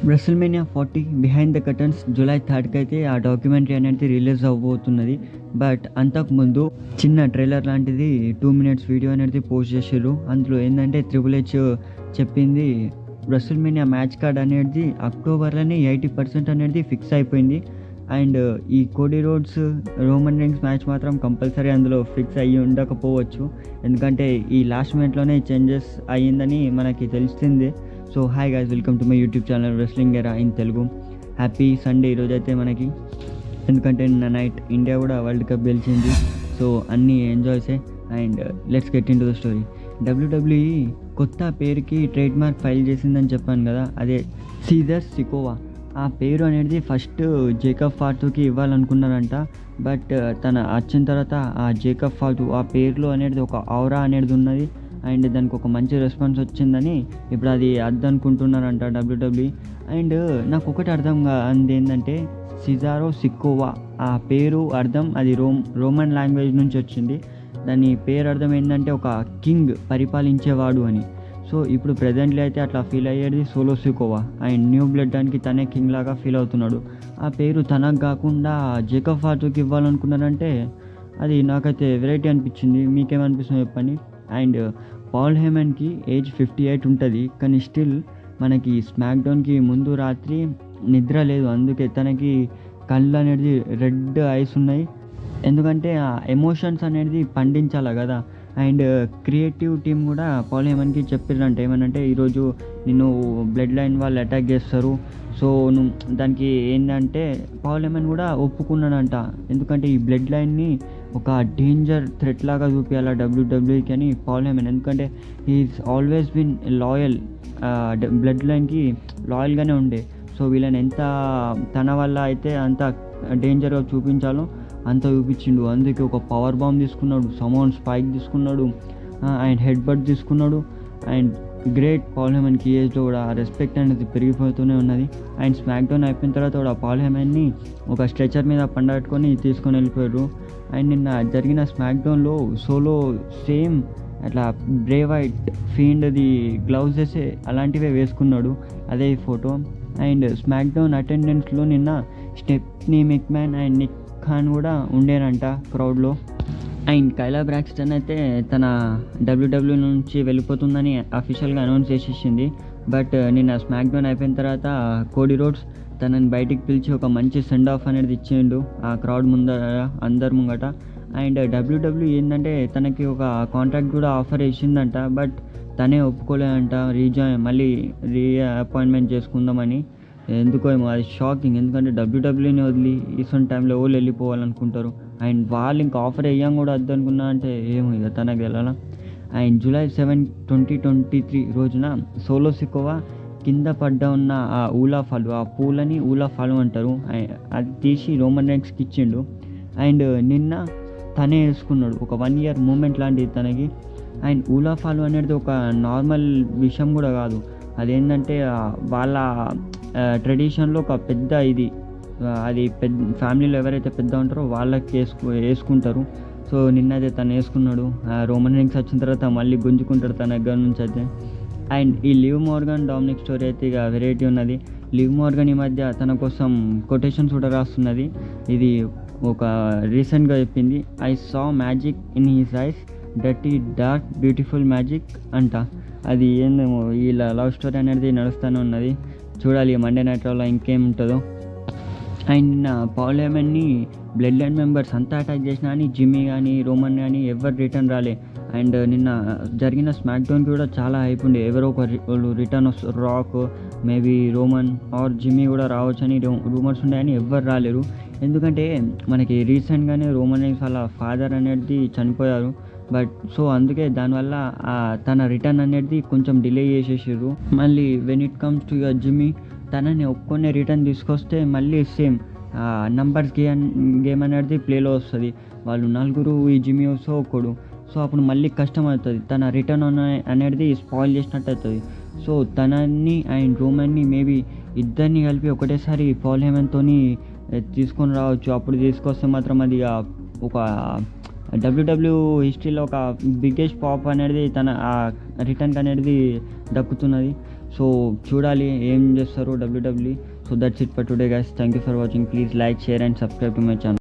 రెసిల్మేనియా 40 behind the curtains July 3కి అయితే ఆ డాక్యుమెంటరీ అనేది రిలీజ్ అవ్వబోతున్నది. బట్ అంతకుముందు చిన్న ట్రైలర్ లాంటిది 2 మినిట్స్ వీడియో అనేది పోస్ట్ చేసిర్రు. అందులో ఏంటంటే ట్రిపుల్ హెచ్ చెప్పింది రెసిల్మేనియా మ్యాచ్ కార్డ్ అనేది అక్టోబర్లోనే 80% అనేది ఫిక్స్ అయిపోయింది. అండ్ ఈ Cody Rhodes Roman Reigns match మాత్రం కంపల్సరీ అందులో ఫిక్స్ అయ్యి ఉండకపోవచ్చు, ఎందుకంటే ఈ లాస్ట్ మినిట్లోనే చేంజెస్ అయ్యిందని మనకి తెలిసిందే. So hi guys, welcome to my YouTube channel wrestling era in Telugu. Happy Sunday ఈరోజు అయితే మనకి, ఎందుకంటే నిన్న నైట్ ఇండియా కూడా వరల్డ్ కప్ గెలిచింది. సో అన్నీ ఎంజాయ్సే. And let's get into the story. WWE కొత్త పేరుకి ట్రేడ్ మార్క్ ఫైల్ చేసిందని చెప్పాను కదా, అదే సీజర్ సికోవా. ఆ పేరు అనేది ఫస్ట్ జేకబ్ ఫాల్టూకి ఇవ్వాలనుకున్నారంట. బట్ తన వచ్చిన తర్వాత ఆ జేకబ్ ఫాల్టూ ఆ పేరులో అనేది ఒక ఔరా అనేది ఉన్నది. అండ్ దానికి ఒక మంచి రెస్పాన్స్ వచ్చిందని ఇప్పుడు అది అద్దనుకుంటున్నారంట డబ్ల్యూడబ్ల్యూఈ. అండ్ నాకు ఒకటి అర్థం కాంది ఏంటంటే సిజారో సికోవా ఆ పేరు అర్థం అది రోమన్ లాంగ్వేజ్ నుంచి వచ్చింది. దాని పేరు అర్థం ఏంటంటే ఒక కింగ్, పరిపాలించేవాడు అని. సో ఇప్పుడు ప్రజెంట్లీ అయితే అట్లా ఫీల్ అయ్యేది solo Sikoa. And new blood దానికి తనే కింగ్ లాగా ఫీల్ అవుతున్నాడు. ఆ పేరు తనకు కాకుండా జేకబ్ ఫాల్టూకి ఇవ్వాలనుకున్నారంటే అది నాకైతే వెరైటీ అనిపించింది. మీకేమనిపిస్తుంది చెప్పండి. అండ్ పాల్ హేమన్కి ఏజ్ 58 ఉంటుంది, కానీ స్టిల్ మనకి స్మాక్డౌన్కి ముందు రాత్రి నిద్ర లేదు. అందుకే తనకి కళ్ళు అనేది రెడ్ ఐస్ ఉన్నాయి, ఎందుకంటే ఆ ఎమోషన్స్ అనేది పండించాలి కదా. అండ్ క్రియేటివ్ టీమ్ కూడా పాల్ హేమన్కి చెప్పారంట ఏమనంటే, ఈరోజు నిన్ను బ్లడ్ లైన్ వాళ్ళు అటాక్ చేస్తారు. సో దానికి ఏంటంటే పాల్ హేమన్ కూడా ఒప్పుకున్నాడంట, ఎందుకంటే ఈ బ్లడ్ లైన్ని ఒక డేంజర్ థ్రెట్ లాగా చూపించాలి డబ్ల్యూడబ్ల్యూఈకి అని పాల్ హేమన్. ఎందుకంటే he's always been loyal, blood లైన్కి లాయల్గానే ఉండే. సో వీళ్ళని ఎంత తన వల్ల అయితే అంత డేంజర్గా చూపించాలో అంత చూపించిండు. అందుకే ఒక పవర్ బాంబ్ తీసుకున్నాడు, సమౌన్ స్పైక్ తీసుకున్నాడు, అండ్ హెడ్ బట్ తీసుకున్నాడు. అండ్ గ్రేట్ పాల్ హేమన్కి ఏజ్లో కూడా రెస్పెక్ట్ అనేది పెరిగిపోతూనే ఉన్నది. అండ్ స్మాక్డౌన్ అయిపోయిన తర్వాత కూడా పాల్ హేమన్ని ఒక స్ట్రెచర్ మీద పండబెట్టుకొని తీసుకొని వెళ్ళిపోయారు. అండ్ నిన్న జరిగిన స్మాక్డౌన్లో సోలో సేమ్ అట్లా బ్రే వైట్ ఫీల్డ్ది గ్లౌజ్ వేసే అలాంటివే వేసుకున్నాడు, అదే ఈ ఫోటో. అండ్ స్మాక్డౌన్ అటెండెన్స్లో నిన్న stepney McMahon and Nick Khan కూడా ఉండేనంట క్రౌడ్లో. అండ్ కైలా బ్రాక్స్టన్ అయితే తన డబ్ల్యూడబ్ల్యూ నుంచి వెళ్ళిపోతుందని అఫీషియల్గా అనౌన్స్ చేసేసింది. బట్ నిన్న స్మాక్డౌన్ అయిపోయిన తర్వాత కోడీ రోడ్స్ తనని బయటికి పిలిచి ఒక మంచి సెండ్ ఆఫ్ అనేది ఇచ్చిండు ఆ క్రౌడ్ ముందర, అందరి ముంగట. అండ్ డబ్ల్యూడబ్ల్యూ ఏంటంటే తనకి ఒక కాంట్రాక్ట్ కూడా ఆఫర్ చేసిందంట, బట్ తనే ఒప్పుకోలేదంట మళ్ళీ రీఅపాయింట్మెంట్ చేసుకుందామని. ఎందుకో ఏమో అది షాకింగ్, ఎందుకంటే డబ్ల్యూడబ్ల్యూని వదిలి ఇసొంటి టైంలో వాళ్ళు వెళ్ళిపోవాలనుకుంటారు. అండ్ వాళ్ళు ఇంకా ఆఫర్ వేయం కూడా వద్దనుకున్నా అంటే ఏమో ఇక తనకు వెళ్ళాలా. అండ్ జూలై 7, 2023 రోజున సోలో సికోవా కింద పడ్డ ఉన్న ఆ ఊలా ఫాలు, ఆ పూలని ఊలా ఫాలు అంటారు, అది తీసి రోమన్ రైన్స్కి ఇచ్చిండు. అండ్ నిన్న తనే వేసుకున్నాడు, ఒక 1 year మూమెంట్ లాంటిది తనకి. అండ్ ఊలా ఫాలు అనేది ఒక నార్మల్ విషయం కూడా కాదు, అదేంటంటే వాళ్ళ ట్రెడిషన్లో ఒక పెద్ద ఇది, అది పెద్ద ఫ్యామిలీలో ఎవరైతే పెద్ద ఉంటారో వాళ్ళకి వేసుకుంటారు. సో నిన్నైతే తను వేసుకున్నాడు. రోమన్ రీన్స్ వచ్చిన తర్వాత మళ్ళీ గుంజుకుంటాడు తన దగ్గర నుంచి అయితే. అండ్ ఈ లివ్ మోర్గన్ డామినిక్ స్టోరీ అయితే ఇక వెరైటీ ఉన్నది. లివ్ మోర్గన్ ఈ మధ్య తన కోసం కొటేషన్స్ కూడా రాస్తున్నది. ఇది ఒక రీసెంట్గా చెప్పింది, I saw magic in his eyes, dirty dark beautiful magic అంట. అది ఏందేమో వీళ్ళ లవ్ స్టోరీ అనేది నడుస్తూనే ఉన్నది. చూడాలి మండే నైట్ రాలో ఇంకేం ఉంటుందో. అండ్ నిన్న పాల్ హేమన్ని బ్లడ్ లైన్ మెంబర్స్ అంతా అటాక్ చేసినా కానీ జిమ్మీ కానీ రోమన్ కానీ ఎవరు రిటర్న్ రాలే. అండ్ నిన్న జరిగిన స్మాక్డౌన్కి కూడా చాలా హైప్ ఉండే, ఎవరో ఒకరు రిటర్న్ వస్తారు, Rock, maybe Roman or Jimmy కూడా రావచ్చని రూమర్స్ ఉండే, కానీ ఎవ్వరు రాలేరు. ఎందుకంటే మనకి రీసెంట్గానే రోమన్ రీన్స్ వాళ్ళ ఫాదర్ అనేది చనిపోయారు. బట్ సో అందుకే దానివల్ల తన రిటర్న్ అనేది కొంచెం డిలే చేసేసారు. మళ్ళీ when it comes to your Jimmy, తనని ఒక్కొనే రిటర్న్ తీసుకొస్తే మళ్ళీ సేమ్ నంబర్స్ గేమ్ అనేది ప్లేలో వస్తుంది. వాళ్ళు 4 ఈ జిమ్మీ వస్తే ఒక్కడు, సో అప్పుడు మళ్ళీ కష్టం అవుతుంది, తన రిటర్న్ అనేది స్పాయిల్ చేసినట్టు అవుతుంది. సో తనని అండ్ రోమన్ని మేబీ ఇద్దరిని కలిపి ఒకటేసారి పాల్ హేమన్తో తీసుకొని రావచ్చు. అప్పుడు తీసుకొస్తే మాత్రం అది ఒక డబ్ల్యూడబ్ల్యూ హిస్టరీలో ఒక బిగ్గెస్ట్ పాప్ అనేది తన రిటర్న్కి అనేది దక్కుతున్నది. సో చూడాలి ఏం చేస్తారు WWE. So that's it for today guys. Thank you for watching. Please like, share and subscribe to my channel.